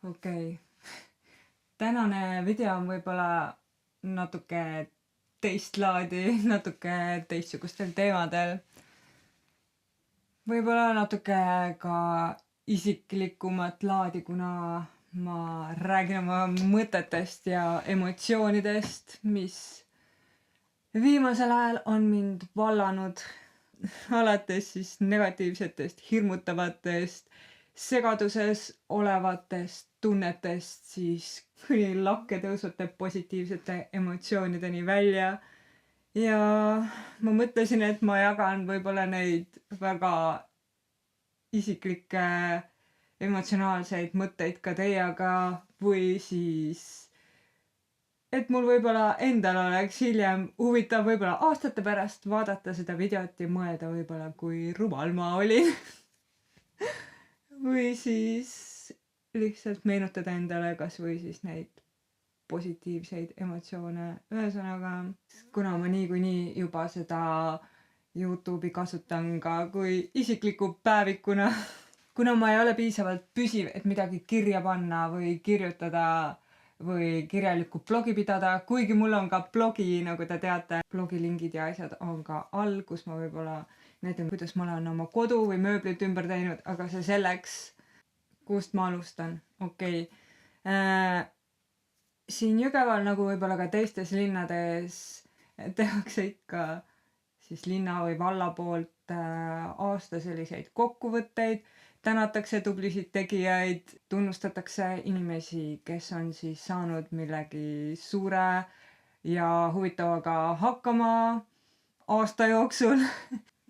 Okei. Tänane video on võib-olla natuke teist laadi, natuke teistsugustel teemadel. Võib-olla natuke ka isiklikumat laadi, kuna ma räägin oma mõtetest ja emotsioonidest, mis viimasel ajal on mind vallanud alates siis negatiivsetest, hirmutavatest, segaduses olevatest tunnetest siis kuni lakketõusvate positiivsete emotsioonideni välja. Ja ma mõtlesin, et ma jagan võib-olla neid väga isiklikke emotsionaalseid mõtteid ka teiega või siis et mul võib-olla endal oleks hiljem huvitav võib-olla aastate pärast vaadata seda videot ja mõelda võib-olla, kui rumal ma olin. Või siis lihtsalt meenutada endale kas või siis neid positiivseid emotsioone. Ühesõnaga, kuna ma niikuinii juba seda YouTube'i kasutan ka kui isikliku päevikuna, kuna ma ei ole piisavalt püsiv, et midagi kirja panna või kirjutada või kirjalikku blogi pidada, kuigi mul on ka blogi, nagu te teate, blogilingid ja asjad on ka all, kus ma võib-olla näitan, kuidas ma olen oma kodu või mööblit ümber teinud, aga see selleks, kust ma alustan. Okei. Siin Jõgeval, nagu võib-olla ka teistes linnades, tehakse ikka siis linna või valla poolt aasta selliseid kokkuvõtteid, tänatakse tublisid tegijaid, tunnustatakse inimesi, kes on siis saanud millegi suure ja huvitavaga hakkama aasta jooksul.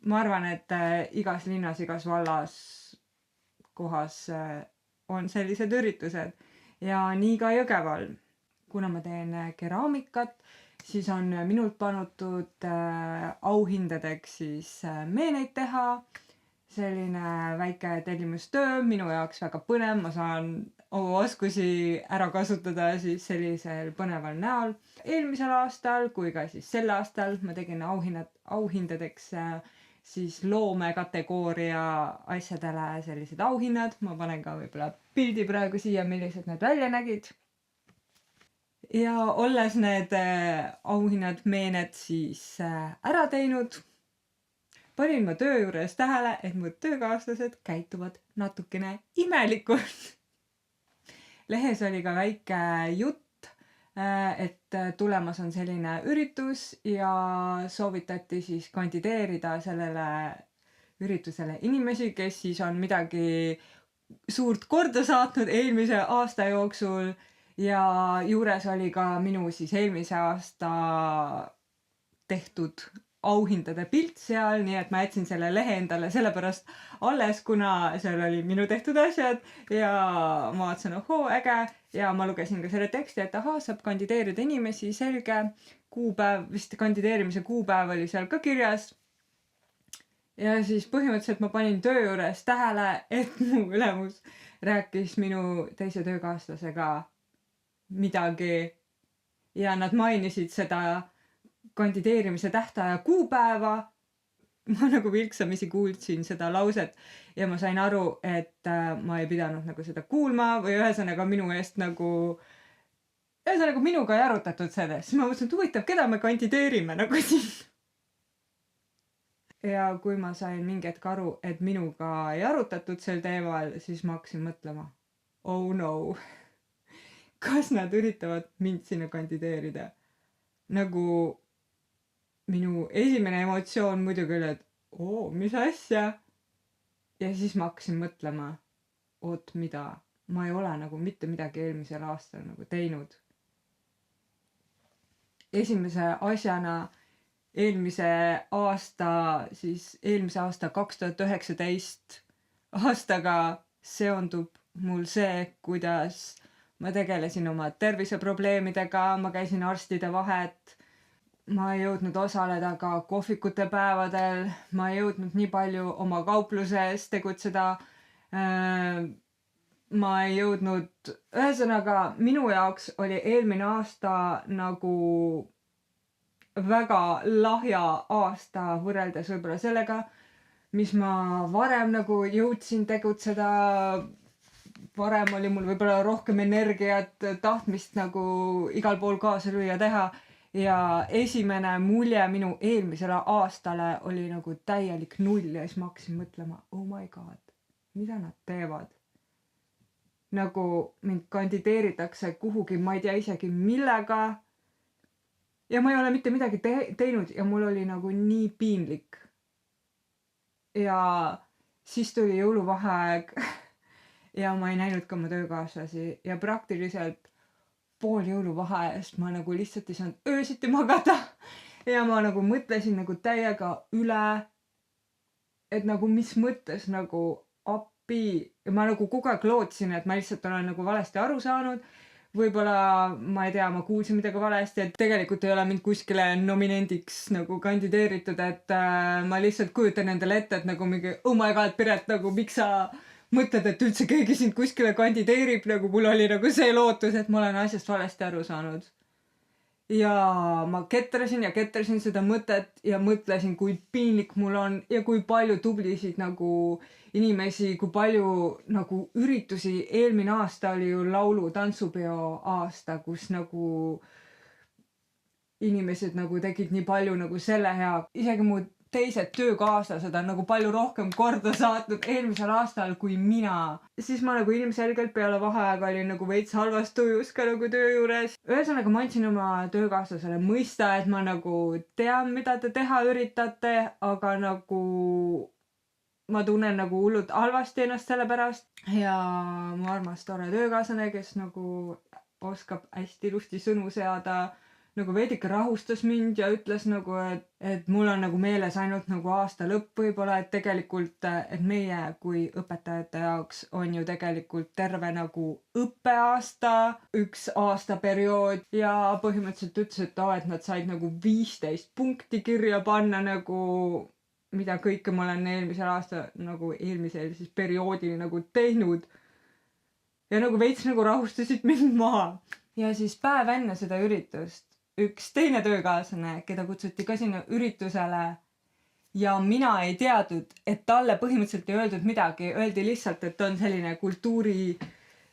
Ma arvan, et igas linnas, igas vallas kohas on sellised üritused ja nii ka Jõgeval. Kuna ma teen keraamikat, siis on minult panutud auhindadeks siis meeneid teha. Selline väike tellimustöö, minu jaoks väga põnev, ma saan oma oskusi ära kasutada siis sellisel põneval näol. Eelmisel aastal kui ka siis sel aastal ma tegin auhindadeks siis loome kategooria asjadele sellised auhinnad. Ma panen ka võib-olla pildi praegu siia, millised need välja nägid. Ja olles need auhinnad meened siis ära teinud, panin ma töö juures tähele, et mu töökaaslased käituvad natukene imelikult. Lehes oli ka väike jutt, et tulemas on selline üritus ja soovitati siis kandideerida sellele üritusele inimesi, kes siis on midagi suurt korda saatnud eelmise aasta jooksul ja juures oli ka minu siis eelmise aasta tehtud auhindade pilt seal, nii et ma jätsin selle lehe endale sellepärast alles, kuna seal oli minu tehtud asjad ja ma vaatasin, ohoo, äge ja ma lugesin ka selle teksti, et ahaa, saab kandideerida inimesi, selge kuupäev, vist kandideerimise kuupäev oli seal ka kirjas. Ja siis põhimõtteliselt ma panin töö juures tähele, et mu ülemus rääkis minu teise töökaaslasega midagi ja nad mainisid seda kandideerimise tähtaja kuupäeva. Ma nagu vilksamisi kuulsin seda lauset ja ma sain aru, et ma ei pidanud nagu seda kuulma või ühesõnaga minu eest nagu minuga ei arutatud seda. Siis ma mõtlesin, et huvitav, keda me kandideerime nagu siin. Ja kui ma sain mingi hetk aru, et minuga ei arutatud sel teemal, siis ma hakkasin mõtlema, oh no, kas nad üritavad mind sinna kandideerida? Nagu minu esimene emotsioon muidugi oli, et mis asja? Ja siis ma hakkasin mõtlema, oot mida, ma ei ole nagu mitte midagi eelmisel aastal nagu teinud. Esimese asjana eelmise aasta 2019 aastaga seondub mul see, kuidas ma tegelesin oma terviseprobleemidega, ma käisin arstide vahet. Ma ei jõudnud osaleda ka kohvikute päevadel, ma ei jõudnud nii palju oma kaupluses tegutseda, ma ei jõudnud, ühesõnaga minu jaoks oli eelmine aasta nagu väga lahja aasta võrreldes võib-olla sellega, mis ma varem nagu jõudsin tegutseda. Varem oli mul võib-olla rohkem energiat, tahtmist nagu igal pool kaasa lüüa teha. Ja esimene mulje minu eelmisele aastale oli nagu täielik null ja siis ma hakkasin mõtlema, oh my god, mida nad teevad? Nagu mind kandideeritakse kuhugi, ma ei tea isegi millega. Ja ma ei ole mitte midagi teinud ja mul oli nagu nii piinlik. Ja siis tuli jõuluvaheaeg ja ma ei näinud ka oma töökaaslasi ja praktiliselt pool jõuluvaheajast ma nagu lihtsalt ei saanud öösiti magada ja ma nagu mõtlesin nagu täiega üle, et nagu mis mõttes nagu appi ja ma nagu kogu aeg lootsin, et ma lihtsalt olen nagu valesti aru saanud. Võib-olla, ma ei tea, ma kuulsin midagi valesti, et tegelikult ei ole mind kuskile nominendiks nagu kandideeritud, et ma lihtsalt kujutan endale ette, et nagu mingi, oh my god, Piret, nagu miks sa mõtled, et üldse keegi sind kuskile kandideerib, nagu mul oli nagu see lootus, et ma olen asjast valesti aru saanud. Ja ma ketrasin seda mõtet ja mõtlesin, kui piinlik mul on ja kui palju tublisid nagu inimesi, kui palju nagu üritusi. Eelmine aasta oli ju laulu tantsupeo aasta, kus nagu inimesed nagu tegid nii palju nagu selle hea. Isegi mu teised töökaaslased on nagu palju rohkem korda saatnud eelmisel aastal kui mina. Siis ma nagu ilmselgelt peale vaheaega olin nagu veits halvas tujus ka nagu töö juures. Ühesõnaga ma andsin oma töökaaslasele mõista, et ma nagu tean, mida te teha üritate, aga nagu ma tunnen nagu hullult halvasti ennast selle pärast. Ja mu armas tore töökaaslane, kes nagu oskab hästi ilusti sõnu seada, nagu veidike rahustas mind ja ütles nagu, et mul on nagu meeles ainult nagu aasta lõpp võib-olla, et tegelikult, et meie kui õpetajate jaoks on ju tegelikult terve nagu õppeaasta, 1 aastaperiood ja põhimõtteliselt ütles, et nad said nagu 15 punkti kirja panna nagu, mida kõike ma olen eelmisel aasta nagu eelmisel siis perioodil nagu teinud. Ja nagu veits nagu rahustasid mind maha. Ja siis päev enne seda üritust üks teine töökaaslane, keda kutsuti ka sinna üritusele ja mina ei teadnud, et talle põhimõtteliselt ei öeldud midagi. Öeldi lihtsalt, et on selline kultuuri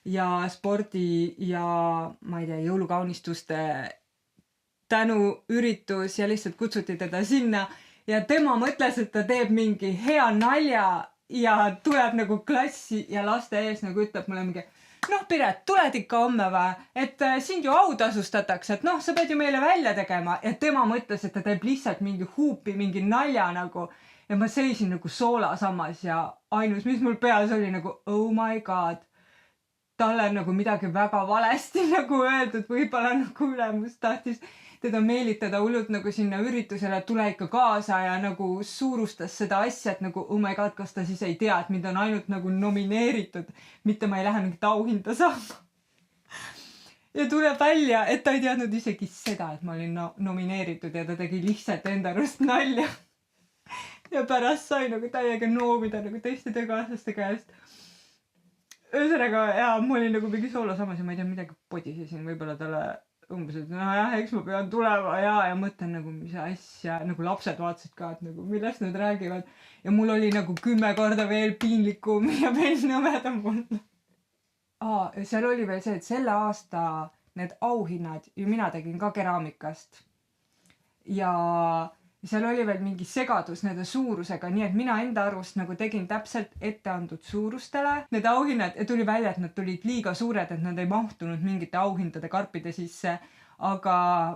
ja spordi ja ma ei tea, jõulukaunistuste tänuüritus ja lihtsalt kutsuti teda sinna ja tema mõtles, et ta teeb mingi hea nalja ja tuleb nagu klassi ja laste ees nagu ütleb mulle mingi, noh, Piret, tuled ikka homme või? Et sind ju autasustatakse, et noh, sa pead ju meile välja tegema. Ja tema mõtles, et ta teeb lihtsalt mingi huupi, mingi nalja nagu. Ja ma seisin nagu soolasammas ja ainus, mis mul peas oli nagu, oh my god. Talle nagu midagi väga valesti nagu öeldud, võib-olla nagu ülemus tahtis teda meelitada hullult nagu sinna üritusele, tule ikka kaasa ja nagu suurustas seda asja, et nagu oh my god, kas ta siis ei tea, et mind on ainult nagu nomineeritud, mitte ma ei lähe mingit auhinda saama. Ja tuleb välja, et ta ei teadnud isegi seda, et ma olin nomineeritud ja ta tegi lihtsalt enda arust nalja. Ja pärast sai nagu täiega noomida nagu teiste töökaaslaste käest. Ühesõnaga, ja ma olin nagu mingi soolo samas ja ma ei tea, midagi podisesin võib-olla talle umbes, et nojah, eks ma pean tulema ja mõtlen nagu, mis asja, nagu lapsed vaatasid ka, et nagu millest nad räägivad. Ja mul oli nagu 10 korda veel piinlikum ja veel nõmedam olnud. Seal oli veel see, et selle aasta need auhinnad, ju mina tegin ka keraamikast. Ja seal oli veel mingi segadus nende suurusega, nii et mina enda arust nagu tegin täpselt etteandud suurustele need auhinnad ja tuli välja, et nad tulid liiga suured, et nad ei mahtunud mingite auhindade karpide sisse. Aga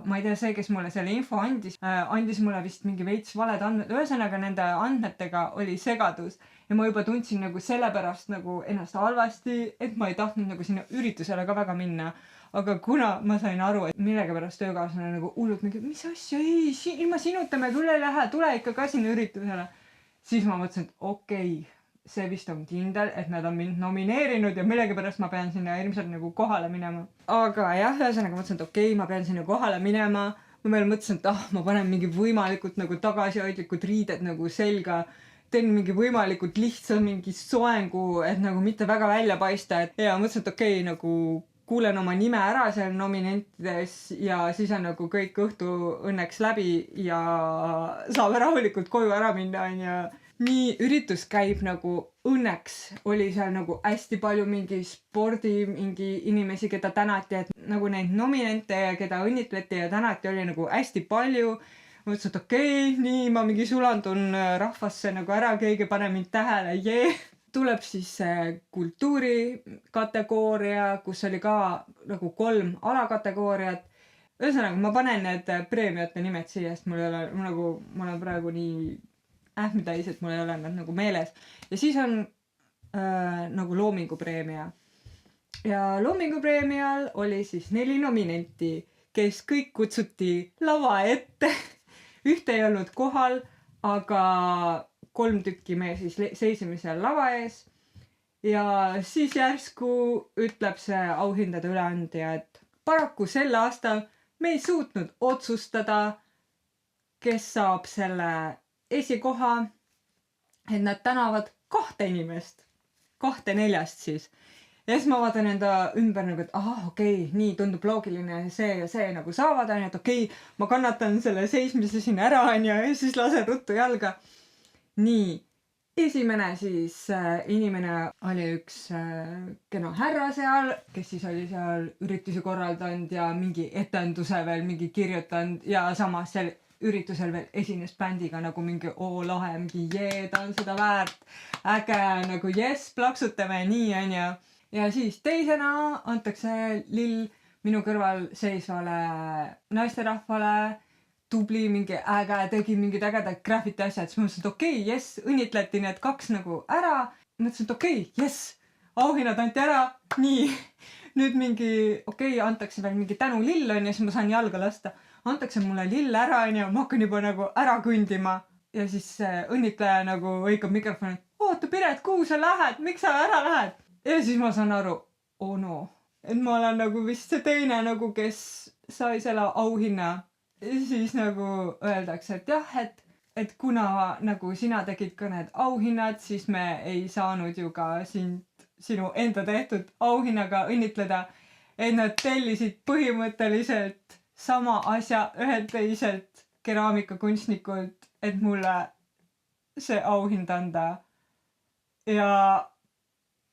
ma ei tea, see, kes mulle selle info andis mulle vist mingi veits valed andmed. Ühesõnaga nende andmetega oli segadus ja ma juba tundsin nagu sellepärast nagu ennast halvasti, et ma ei tahtnud nagu sinna üritusele ka väga minna. Aga kuna ma sain aru, et millega pärast töökaaslane nagu hullult mingi, mis asja, ei, ilma sinuta me küll ei lähe, tule ikka ka sinna üritusele. Siis ma mõtlesin, et okei, see vist on kindel, et nad on mind nomineerinud ja millega pärast ma pean sinna ilmselt nagu kohale minema. Aga jah, ühesõnaga mõtlesin, et okei, ma pean sinna kohale minema. Ma veel mõtlesin, et ma panen mingi võimalikult nagu tagasihoidlikud riided nagu selga. Teen mingi võimalikult lihtsa mingi soengu, et nagu mitte väga välja paista. Ja mõtlesin, et okei, nagu kuulen oma nime ära seal nominentides ja siis on nagu kõik õhtu õnneks läbi ja saab rahulikult koju ära minna. nii, üritus käib nagu õnneks oli seal nagu hästi palju mingi mingi inimesi, keda tänati, et nagu neid nominente ja keda õnnitleti ja tänati oli nagu hästi palju. Mõtlesin, et okei, nii ma mingi sulandun rahvasse nagu ära, keegi pane mind tähele, jee. Tuleb siis kultuurikategooria, kus oli ka nagu 3 alakategooriat. Ühesõnaga, ma panen need preemiate nimed siia, sest mul ei ole nagu, ma olen praegu nii ähmitäis, et mul ei ole nad nagu meeles. Ja siis on nagu loomingupreemia. Ja loomingupreemial oli siis 4 nominenti, kes kõik kutsuti lava ette. Ühte ei olnud kohal, aga 3 tükki me siis seisime seal lava ees. Ja siis järsku ütleb see auhindade üleandja, et paraku sel aastal me ei suutnud otsustada, kes saab selle esikoha, et nad tänavad 2 inimest. 2 4 siis. Ja siis ma vaatan enda ümber nagu, et okei, nii tundub loogiline, see ja see nagu saavad, et okei, ma kannatan selle seismise siin ära, ja siis lasen ruttu jalga. Nii, esimene siis inimene oli üks kena härra seal, kes siis oli seal üritusi korraldanud ja mingi etenduse veel mingi kirjutanud ja samas seal üritusel veel esines bändiga nagu mingi lahe, mingi jee, ta on seda väärt, äge, nagu jess, plaksutame, nii on ja. Ja siis teisena antakse lill minu kõrval seisvale naisterahvale, tubli, mingi äge, tegi mingid ägedad graffiti asjad, siis ma mõtlesin, et okei, jess, õnnitleti need 2 nagu ära. Mõtlesin, et okei, jess, auhinnad anti ära, nii. Nüüd mingi, okei, antakse veel mingi tänulill on ja siis ma saan jalga lasta. Antakse mulle lill ära on ja ma hakkan juba nagu ära kõndima. Ja siis õnnitleja nagu hõikab mikrofoni, oota Piret, kuhu sa lähed, miks sa ära lähed? Ja siis ma saan aru, no, et ma olen nagu vist see teine nagu, kes sai selle auhinna. Ja siis nagu öeldakse, et jah, et kuna nagu sina tegid ka need auhinnad, siis me ei saanud ju ka sinu enda tehtud auhinnaga õnnitleda, et nad tellisid põhimõtteliselt sama asja ühelt teiselt keraamikakunstnikult, et mulle see auhind anda. Ja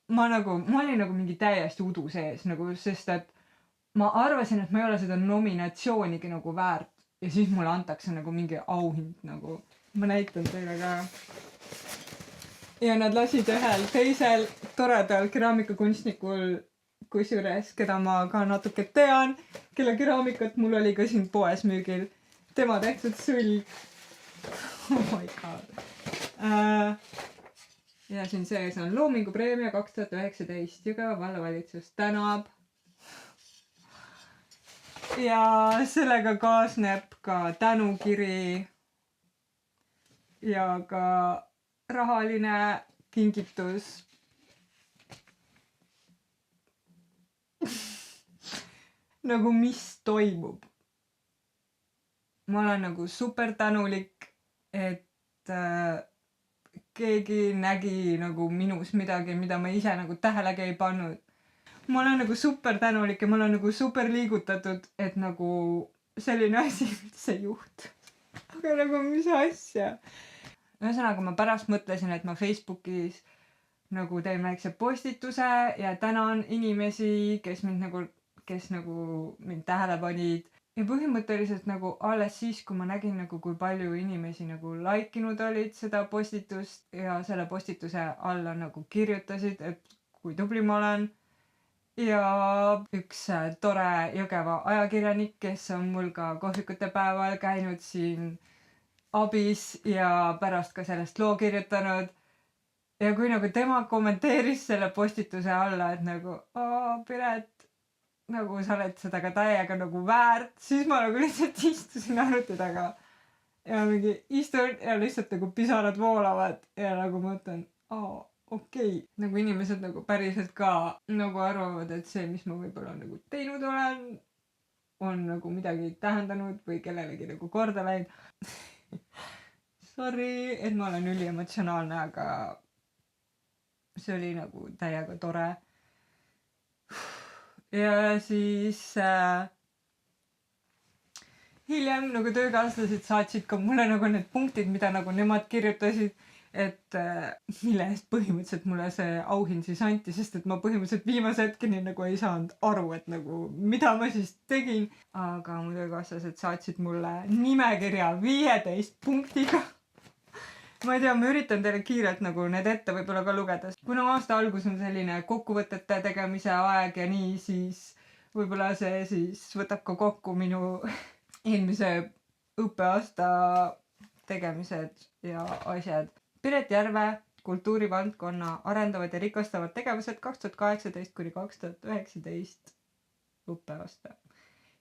ma olin nagu mingi täiesti udu sees, nagu, sest et ma arvasin, et ma ei ole seda nominatsioonigi nagu väärt ja siis mulle antakse nagu mingi auhind nagu. Ma näitan teile ka. Ja nad lasid ühel teisel toredal keraamikakunstnikul, kusjuures, keda ma ka natuke tean, kelle keraamikat mul oli ka siin poes müügil. Tema tehtud sulg. Oh my god. Ja siin sees on loomingupreemia 2019 Jõgeva vallavalitsus tänab. Ja sellega kaasneb ka tänukiri ja ka rahaline kingitus. Nagu mis toimub? Ma olen nagu super tänulik, et keegi nägi nagu minus midagi, mida ma ise nagu tähelegi ei pannud. Ma olen nagu super tänulik ja ma olen nagu super liigutatud, et nagu selline asi üldse juhtus. Aga nagu mis asja? Ühesõnaga ma pärast mõtlesin, et ma Facebookis nagu teen väikse postituse ja tänan inimesi, kes mind tähele panid. Ja põhimõtteliselt nagu alles siis, kui ma nägin nagu kui palju inimesi nagu laikinud olid seda postitust ja selle postituse alla nagu kirjutasid, et kui tubli ma olen. Ja üks tore Jõgeva ajakirjanik, kes on mul ka kohvikute päeval käinud siin abis ja pärast ka sellest loo kirjutanud. Ja kui nagu tema kommenteeris selle postituse alla, et nagu, Piret, nagu sa oled seda ka täiega nagu väärt, siis ma nagu lihtsalt istusin arvuti taga ja mingi istun ja lihtsalt nagu pisarad voolavad ja nagu mõtlen, okei. Nagu inimesed nagu päriselt ka nagu arvavad, et see, mis ma võib-olla nagu teinud olen, on nagu midagi tähendanud või kellelegi nagu korda läinud. Sorry, et ma olen üliemotsionaalne, aga see oli nagu täiega tore. Ja siis hiljem nagu töökaaslased saatsid ka mulle nagu need punktid, mida nagu nemad kirjutasid. et mille eest põhimõtteliselt mulle see auhind siis anti, sest et ma põhimõtteliselt viimase hetkeni nagu ei saanud aru, et nagu mida ma siis tegin. Aga mu töökaaslased saatsid mulle nimekirja 15 punktiga. Ma ei tea, ma üritan teile kiirelt nagu need ette võib-olla ka lugeda. Kuna aasta algus on selline kokkuvõtete tegemise aeg ja nii, siis võib-olla see siis võtab ka kokku minu eelmise õppeaasta tegemised ja asjad. Piret Järve kultuurivaldkonna arendavad ja rikastavad tegevused 2018 kuni 2019 õppeaasta.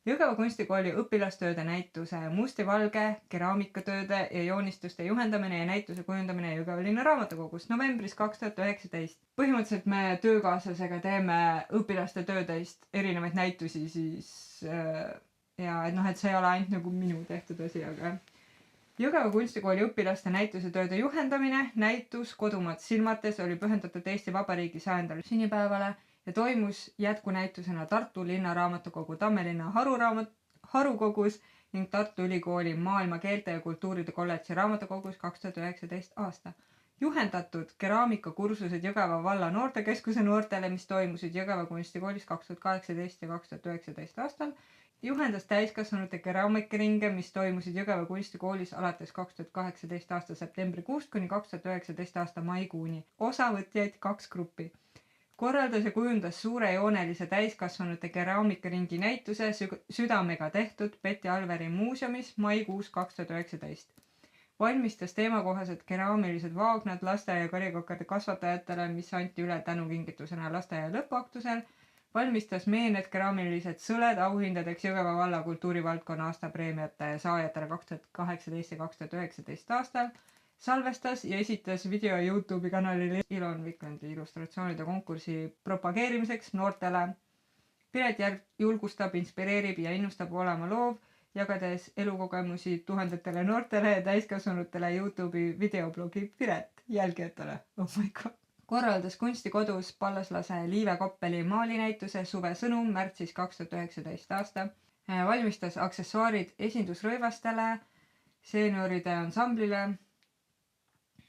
Jõgeva kunstikooli õpilastööde näituse Must ja valge, keraamikatööde ja joonistuste juhendamine ja näituse kujundamine Jõgeva linna raamatukogus novembris 2019. Põhimõtteliselt me töökaaslasega teeme õpilaste töödeist erinevaid näitusi siis ja et noh, et see ei ole ainult nagu minu tehtud asi, aga Jõgeva kunstikooli õpilaste näitusetööde juhendamine näitus Kodumaad silmates oli pühendatud Eesti Vabariigi 100. sünnipäevale ja toimus jätkunäitusena Tartu linnaraamatukogu Tammelinna harukogus ning Tartu Ülikooli maailma keelte ja kultuuride kolledži raamatukogus 2019 aasta. Juhendatud keraamikakursused Jõgeva valla noortekeskuse noortele, mis toimusid Jõgeva kunstikoolis 2018 ja 2019 aastal. Juhendas täiskasvanute keraamikaringe, mis toimusid Jõgeva kunstikoolis alates 2018 aasta septembrikuust kuni 2019 aasta maikuuni. Osavõtjaid 2 gruppi. Korraldas ja kujundas suurejoonelise täiskasvanute keraamikaringi näituse Südamega tehtud Betty Alveri muuseumis maikuus 2019. Valmistas teemakohased keraamilised vaagnad lasteaia ja karjakokkade kasvatajatele, mis anti üle tänukingitusena lasteaia lõpuaktusel. Valmistas meened keraamilised sõled auhindadeks Jõgeva valla kultuurivaldkonna aastapreemiate saajatele 2018 ja 2019 aastal. Salvestas ja esitas video YouTube'i kanalile Ilon Viklandi illustratsioonide konkursi propageerimiseks noortele. Piret Järv julgustab, inspireerib ja innustab olema loov, jagades elukogemusi tuhandetele noortele ja täiskasvanutele YouTube'i videoblogi Piret jälgijatele. Oh my god. Korraldas kunstikodus Pallaslase Liive Koppeli maalinäituse Suve sõnum märtsis 2019 aasta. Valmistas aksessuaarid esindusrõivastele, seenioride ansamblile.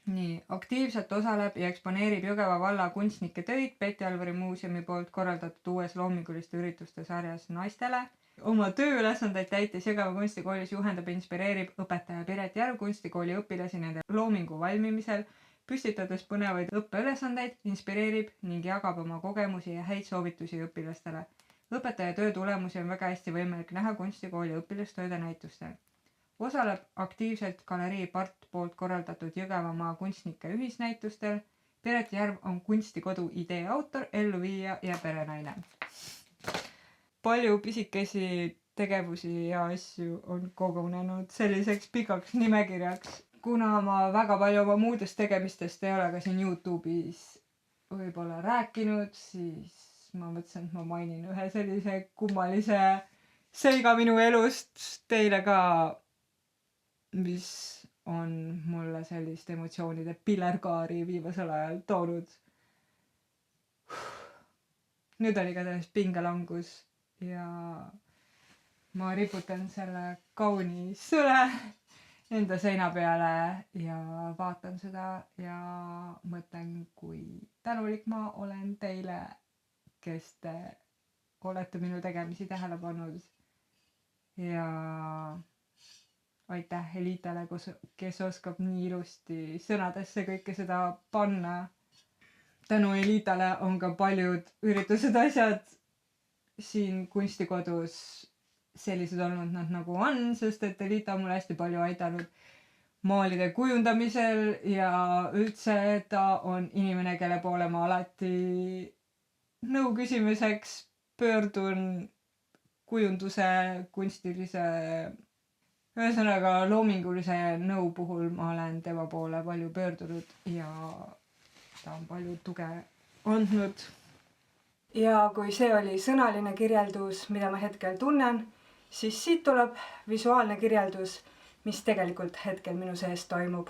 Nii, aktiivselt osaleb ja eksponeerib Jõgeva valla kunstnike töid Betty Alveri muuseumi poolt korraldatud uues loominguliste ürituste sarjas naistele. Oma tööülesandeid täitis Jõgeva kunstikoolis juhendab ja inspireerib õpetaja Piret Järv kunstikooli õpilasi nende loomingu valmimisel, püstitades põnevaid õppeülesandeid, inspireerib ning jagab oma kogemusi ja häid soovitusi õpilastele. Õpetaja töö tulemusi on väga hästi võimalik näha kunstikooli õpilastööde näitustel. Osaleb aktiivselt galerii Part poolt korraldatud Jõgevamaa kunstnike ühisnäitustel. Piret Järv on kunstikodu idee autor, elluviija ja perenaine. Palju pisikesi tegevusi ja asju on kogunenud selliseks pikaks nimekirjaks. Kuna ma väga palju oma muudest tegemistest ei ole ka siin YouTube'is võib-olla rääkinud, siis ma mõtlesin, et ma mainin ühe sellise kummalise seiga minu elust teile ka, mis on mulle sellist emotsioonide pillerkaari viimasel ajal toonud. Nüüd oli ka täiesti pingelangus ja ma riputan selle kauni sõle enda seina peale ja vaatan seda ja mõtlen, kui tänulik ma olen teile, kes te olete minu tegemisi tähele pannud. Ja aitäh Elitale, kes oskab nii ilusti sõnadesse kõike seda panna. Tänu Elitale on ka paljud üritused, asjad siin kunstikodus sellised olnud nad nagu on, sest et Elita on mulle hästi palju aidanud maalide kujundamisel ja üldse ta on inimene, kelle poole ma alati nõu küsimiseks pöördun kujunduse, kunstilise, ühesõnaga loomingulise nõu puhul ma olen tema poole palju pöördunud ja ta on palju tuge andnud. Ja kui see oli sõnaline kirjeldus, mida ma hetkel tunnen, siis siit tuleb visuaalne kirjeldus, mis tegelikult hetkel minu sees toimub.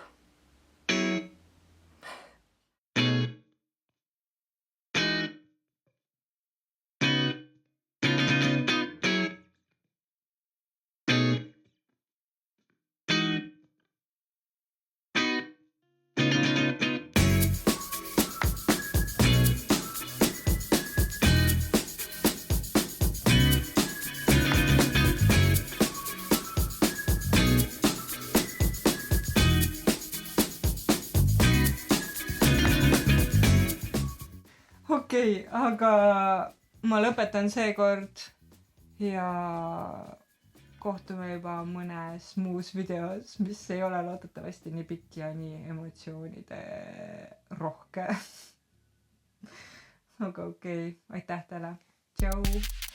okei, aga ma lõpetan seekord ja kohtume juba mõnes muus videos, mis ei ole loodetavasti nii pikk ja nii emotsioonide rohke. aga okei, aitäh teile. Tšau!